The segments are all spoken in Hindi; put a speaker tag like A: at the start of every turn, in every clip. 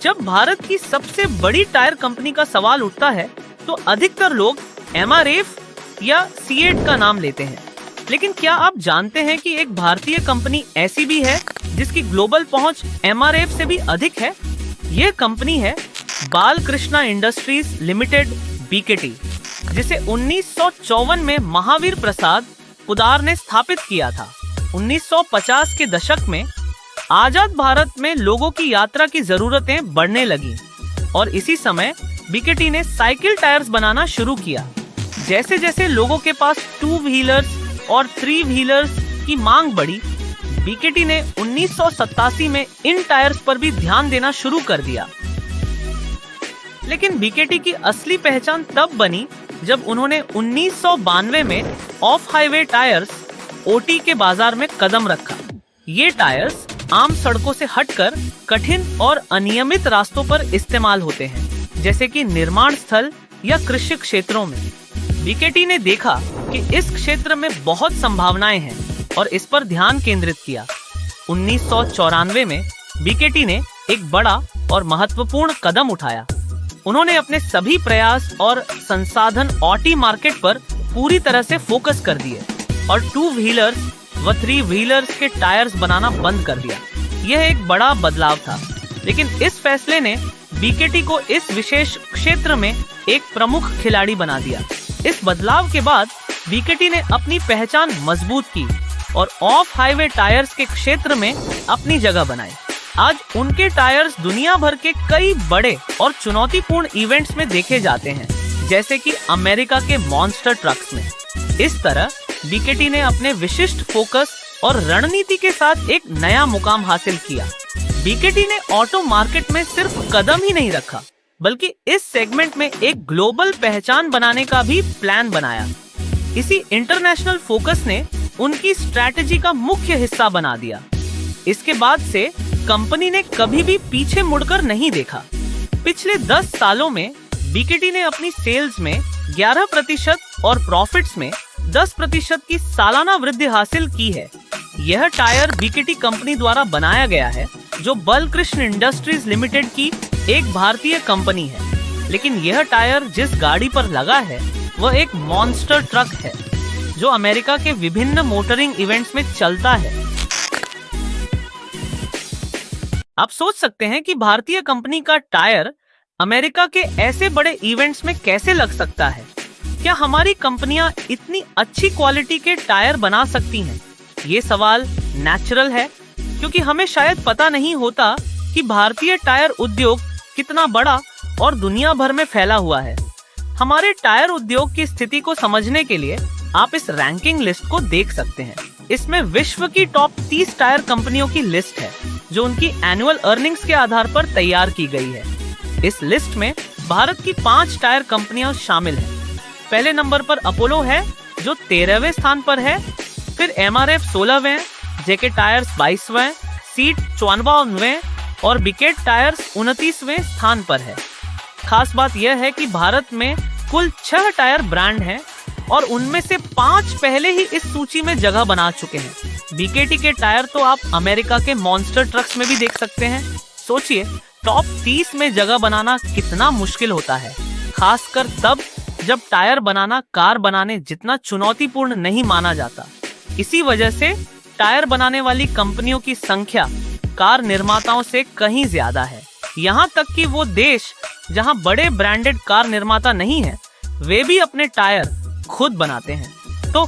A: जब भारत की सबसे बड़ी टायर कंपनी का सवाल उठता है तो अधिकतर लोग एमआरएफ या सीएट का नाम लेते हैं। लेकिन क्या आप जानते हैं कि एक भारतीय कंपनी ऐसी भी है जिसकी ग्लोबल पहुंच एमआरएफ से भी अधिक है? यह कंपनी है बालकृष्णा इंडस्ट्रीज लिमिटेड बीकेटी, जिसे 1954 में महावीर प्रसाद पुदार ने स्थापित किया था। 1950 के दशक में आजाद भारत में लोगों की यात्रा की जरूरतें बढ़ने लगी और इसी समय बीकेटी ने साइकिल टायर्स बनाना शुरू किया। जैसे जैसे लोगों के पास 2 व्हीलर्स और 3 व्हीलर्स की मांग बढ़ी, बीकेटी ने 1987 में इन टायर्स पर भी ध्यान देना शुरू कर दिया। लेकिन बीकेटी की असली पहचान तब बनी जब उन्होंने 1992 में ऑफ हाईवे टायर्स ओटी के बाजार में कदम रखा। ये टायर्स आम सड़कों से हटकर कठिन और अनियमित रास्तों पर इस्तेमाल होते हैं, जैसे कि निर्माण स्थल या कृषि क्षेत्रों में। बीकेटी ने देखा कि इस क्षेत्र में बहुत संभावनाएं हैं और इस पर ध्यान केंद्रित किया। 1994 में बीकेटी ने एक बड़ा और महत्वपूर्ण कदम उठाया। उन्होंने अपने सभी प्रयास और संसाधन ऑटी मार्केट पर पूरी तरह से फोकस कर दिए और 2 व्हीलर्स व 3 व्हीलर्स के टायर्स बनाना बंद कर दिया। यह एक बड़ा बदलाव था, लेकिन इस फैसले ने बीकेटी को इस विशेष क्षेत्र में एक प्रमुख खिलाड़ी बना दिया। इस बदलाव के बाद बीकेटी ने अपनी पहचान मजबूत की और ऑफ हाईवे टायर्स के क्षेत्र में अपनी जगह बनाई। आज उनके टायर्स दुनिया भर के कई बड़े और चुनौतीपूर्ण इवेंट्स में देखे जाते हैं, जैसे कि अमेरिका के मॉन्स्टर ट्रक्स में। इस तरह बीकेटी ने अपने विशिष्ट फोकस और रणनीति के साथ एक नया मुकाम हासिल किया। बीकेटी ने ऑटो मार्केट में सिर्फ कदम ही नहीं रखा, बल्कि इस सेगमेंट में एक ग्लोबल पहचान बनाने का भी प्लान बनाया। इसी इंटरनेशनल फोकस ने उनकी स्ट्रैटेजी का मुख्य हिस्सा बना दिया। इसके बाद से कंपनी ने कभी भी पीछे मुड़कर नहीं देखा। पिछले 10 सालों में बीकेटी ने अपनी सेल्स में 11% और प्रॉफिट्स में 10% की सालाना वृद्धि हासिल की है। यह टायर बीकेटी कंपनी द्वारा बनाया गया है, जो बालकृष्ण इंडस्ट्रीज लिमिटेड की एक भारतीय कंपनी है। लेकिन यह टायर जिस गाड़ी पर लगा है वह एक मॉन्स्टर ट्रक है, जो अमेरिका के विभिन्न मोटरिंग इवेंट्स में चलता है। आप सोच सकते हैं कि भारतीय कंपनी का टायर अमेरिका के ऐसे बड़े इवेंट्स में कैसे लग सकता है। क्या हमारी कंपनियां इतनी अच्छी क्वालिटी के टायर बना सकती हैं? ये सवाल नेचुरल है, क्योंकि हमें शायद पता नहीं होता कि भारतीय टायर उद्योग कितना बड़ा और दुनिया भर में फैला हुआ है। हमारे टायर उद्योग की स्थिति को समझने के लिए आप इस रैंकिंग लिस्ट को देख सकते हैं। इसमें विश्व की टॉप 30 टायर कंपनियों की लिस्ट है, जो उनकी एनुअल अर्निंग्स के आधार पर तैयार की गई है। इस लिस्ट में भारत की 5 टायर कंपनियां शामिल हैं। पहले नंबर पर अपोलो है, जो 13वें स्थान पर है। फिर एमआरएफ 16वें, जेके टायर्स 22वें, सीट 54वें और बिकेट टायर्स 29वें स्थान पर है। खास बात यह है कि भारत में कुल 6 टायर ब्रांड हैं और उनमें से 5 पहले ही इस सूची में जगह बना चुके हैं। बीकेटी के टायर तो आप अमेरिका के मॉन्स्टर ट्रक्स में भी देख सकते हैं। सोचिए, टॉप 30 में जगह बनाना कितना मुश्किल होता है, खासकर तब जब टायर बनाना कार बनाने जितना चुनौतीपूर्ण नहीं माना जाता। इसी वजह से टायर बनाने वाली कंपनियों की संख्या कार निर्माताओं से कहीं ज्यादा है। यहाँ तक कि वो देश जहाँ बड़े ब्रांडेड कार निर्माता नहीं है, वे भी अपने टायर खुद बनाते हैं। तो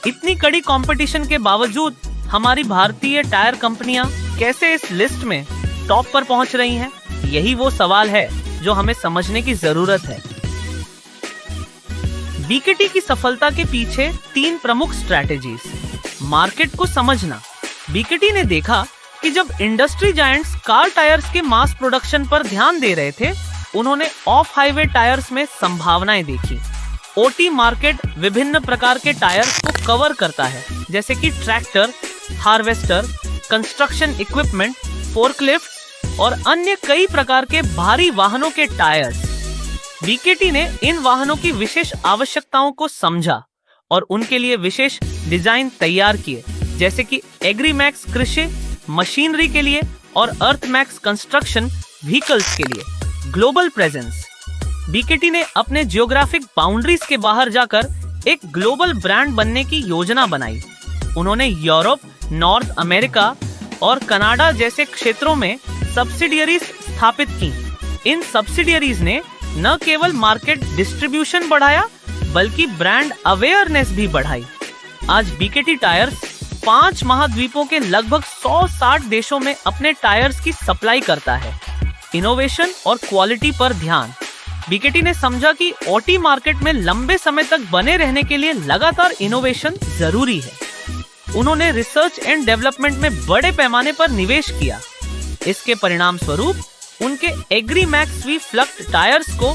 A: इतनी कड़ी कंपटीशन के बावजूद हमारी भारतीय टायर कंपनियां कैसे इस लिस्ट में टॉप पर पहुंच रही हैं? यही वो सवाल है जो हमें समझने की जरूरत है। बीकेटी की सफलता के पीछे 3 प्रमुख स्ट्रैटेजीज। मार्केट को समझना। बीकेटी ने देखा कि जब इंडस्ट्री जायंट्स कार टायर्स के मास प्रोडक्शन पर ध्यान दे रहे थे, उन्होंने ऑफ हाईवे टायर्स में संभावनाएं देखी। ओटी मार्केट विभिन्न प्रकार के टायर्स को कवर करता है, जैसे कि tractor, harvester, construction equipment, forklift और अन्य कई प्रकार के भारी वाहनों के टायर्स। बीकेटी ने इन वाहनों की विशेष आवश्यकताओं को समझा और उनके लिए विशेष डिजाइन तैयार किए, जैसे कि एग्रीमैक्स कृषि मशीनरी के लिए और अर्थमैक्स कंस्ट्रक्शन व्हीकल्स के लिए ग्लोबल प्रेजेंस। बीकेटी ने अपने जियोग्राफिक बाउंड्रीज के बाहर जाकर एक ग्लोबल ब्रांड बनने की योजना बनाई। उन्होंने यूरोप, नॉर्थ अमेरिका और कनाडा जैसे क्षेत्रों में सब्सिडियरीज स्थापित की। इन सब्सिडियरीज ने न केवल मार्केट डिस्ट्रीब्यूशन बढ़ाया बल्कि ब्रांड अवेयरनेस भी बढ़ाई। आज बीकेटी टायर्स 5 महाद्वीपों के लगभग 160 देशों में अपने टायर्स की सप्लाई करता है। इनोवेशन और क्वालिटी पर ध्यान। बीकेटी ने समझा कि ऑटी मार्केट में लंबे समय तक बने रहने के लिए लगातार इनोवेशन जरूरी है। उन्होंने रिसर्च एंड डेवलपमेंट में बड़े पैमाने पर निवेश किया। इसके परिणाम स्वरूप उनके एग्रीमैक्स वी फ्लक्ट टायर्स को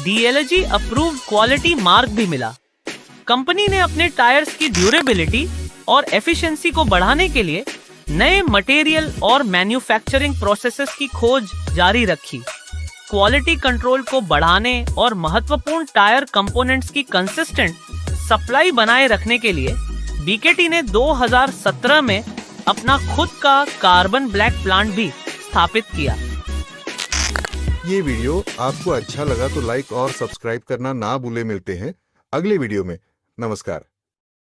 A: DLG अप्रूव्ड क्वालिटी मार्क भी मिला। कंपनी ने अपने टायर्स की ड्यूरेबिलिटी और एफिशिएंसी को बढ़ाने के लिए नए मटेरियल और मैन्युफैक्चरिंग प्रोसेसेस की खोज जारी रखी। क्वालिटी कंट्रोल को बढ़ाने और महत्वपूर्ण टायर कंपोनेंट्स की कंसिस्टेंट सप्लाई बनाए रखने के लिए बीकेटी ने 2017 में अपना खुद का कार्बन ब्लैक प्लांट भी स्थापित किया।
B: ये वीडियो आपको अच्छा लगा तो लाइक और सब्सक्राइब करना ना भूले। मिलते हैं अगले वीडियो में। नमस्कार।